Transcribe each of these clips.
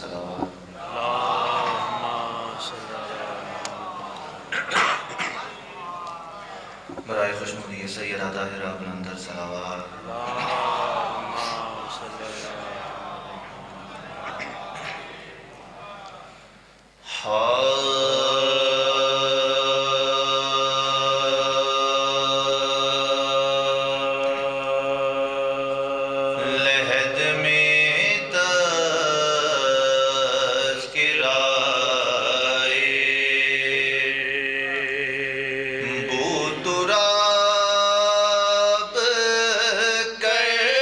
صلوات برائے خوشنودی سیدہ طاہرہ بلندر صلوات لحد میں تذکرہ بو تراب کر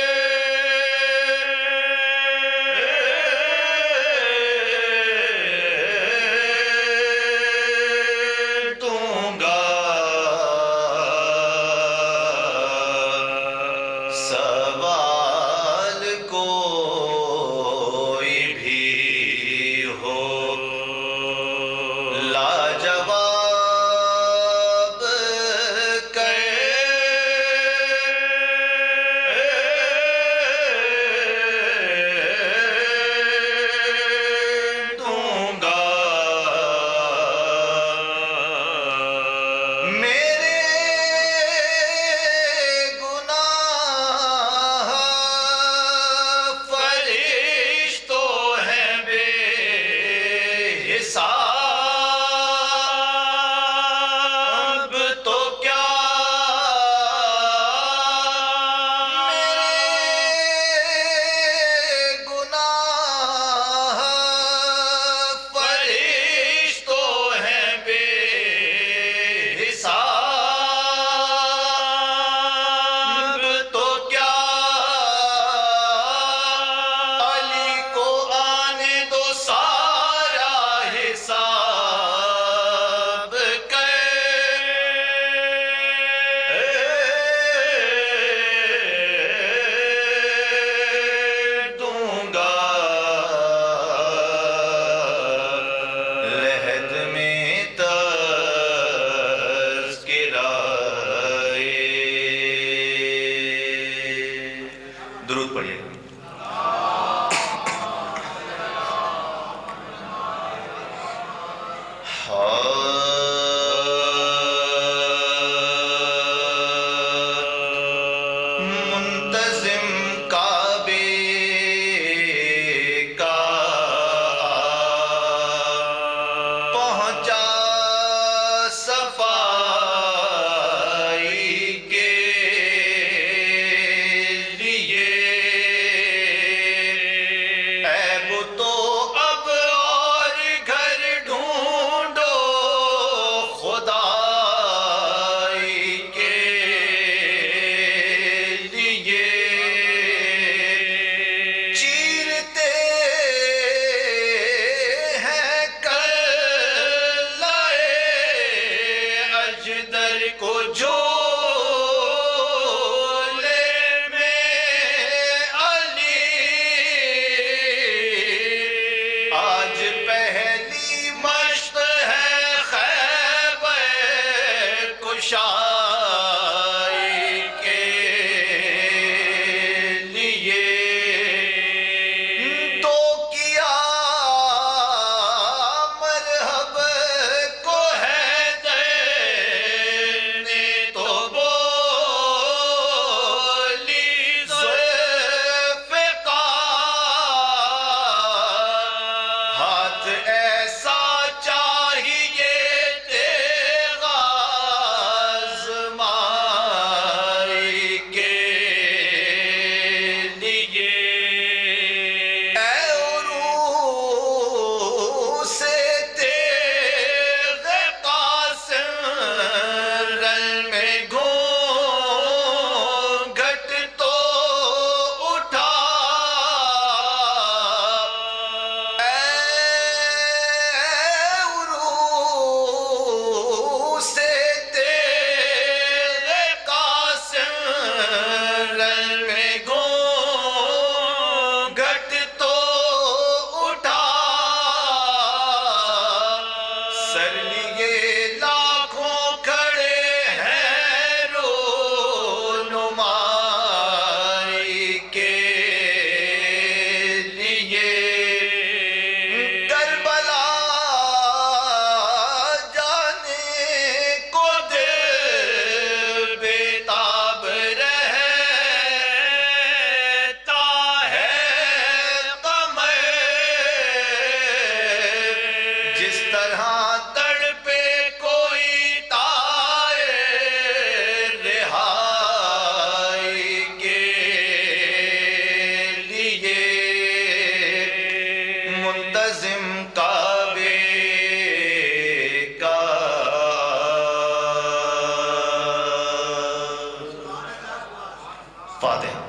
فاتحہ۔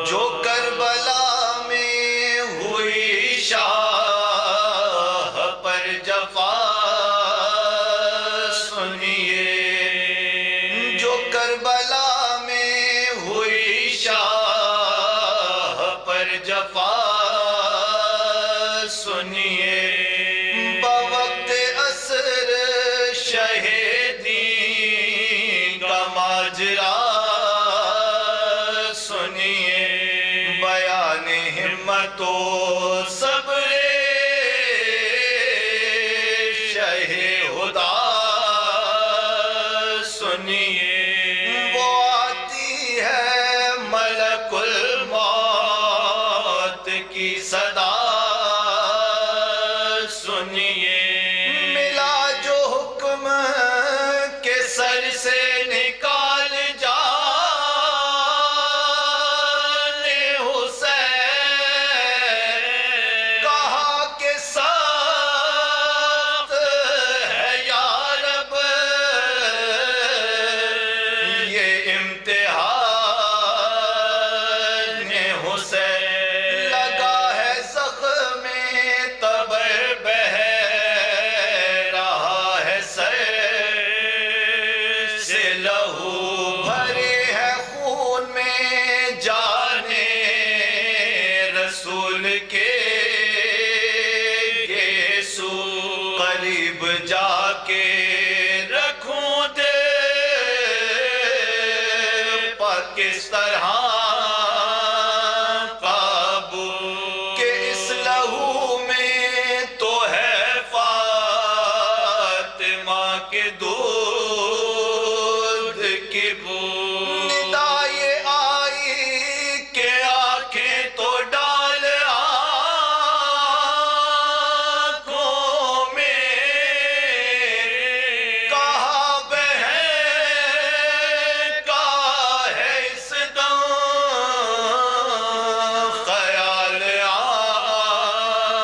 جو کربلا میں ہوئی شاہ پر جفا سنیے، جو کربلا میں ہوئی شاہ پر جفا سنیے، بوقت عصر شہیدی کا ماجرا سنیے، بیان ہمت و صبر شہ ہدا سنیے، وہ آتی ہے ملک الموت کی صدا سنیے، ملا جو حکم کے سر سے نکال جان حسین، کہا کہ سخت ہے یا رب یہ امتحان حسین، لگا ہے زخم تبر بہ رہا ہے سر سے لہو، بھرے ہے خون میں جانے رسول کے یسوع، قریب جا کے رکھوں دے پاک اس طرح قابو، کہ اس لہو میں تو ہے فاطمہ کے دودھ کی بو، ندا یہ آئی کہ آنکھیں تو ڈال آنکھوں میں، کہا بہن کا ہے اس دم خیال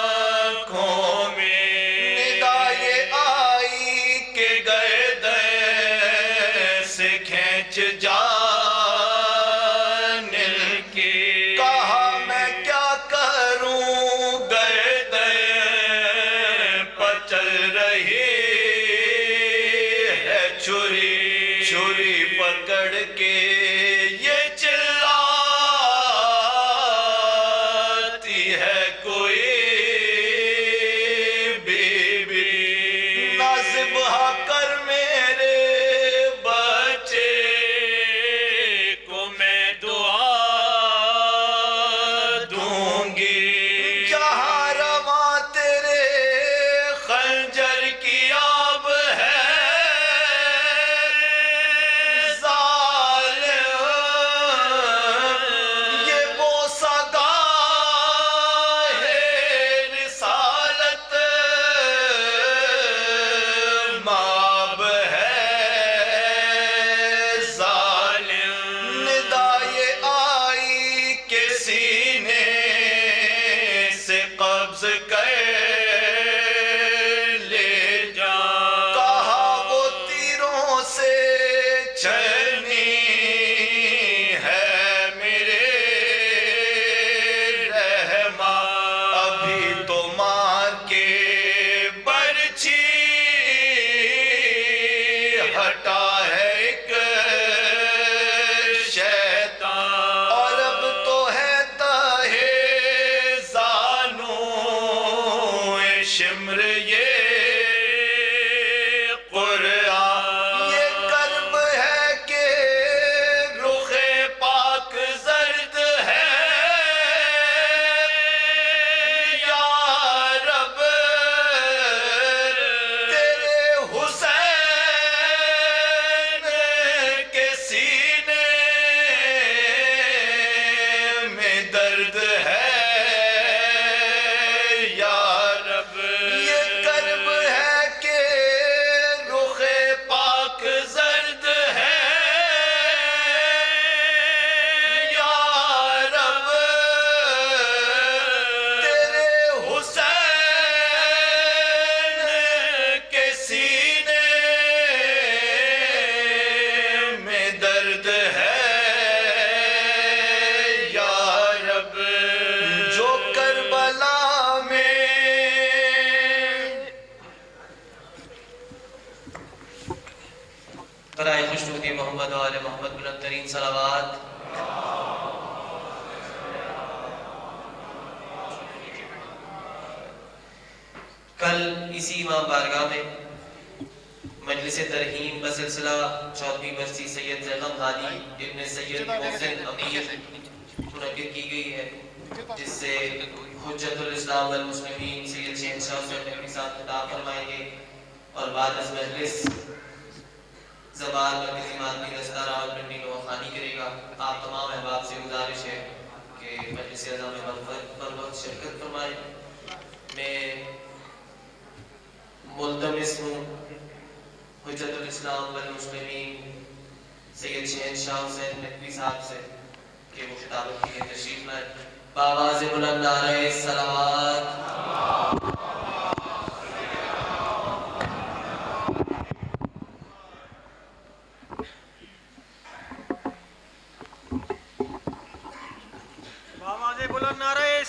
آنکھوں میں، ندا یہ آئی کہ گردن سے کھینچ جان کی، کہا میں کیا کروں گردن پر چل رہی ہے چھری، چھری پکڑ کے یہ چلاتی ہے کوئی بی بی، نہ ذبح کر میرے بچے کو میں دعا دوں گی، جہاں رواں تیرے خنجر کی آب ہے ظالم، یہ وہ صدا ہے رسالت ماں مشہود محمد و آل محمد بلند ترین صلوات. کل اسی ماہ بارگاہ میں مجلس ترحیم بسلسلہ 14ویں برسی سید زیغم ہادی ابن سید محسن امیر منعقد کی گئی ہے، جس سے حجت الاسلام والمسلمین سید شہنشاہ حسین نقوی صاحب خطاب فرمائیں گے، اور بعد از مجلس زبان مرکزی مادنی دستہ راول پنڈی نوخانی کرے گا. آپ تمام احباب سے گزارش ہے کہ مجلس اعظم پر وقت شرکت فرمائیں. میں ملتمس ہوں حجت الاسلام والمسلمین سید شہنشاہ حسین نقوی صاحب سے کہ وہ خطابت کے لیے تشریف لائیں. بآواز بلند نعرہ صلوات. بآواز بلند نعرہ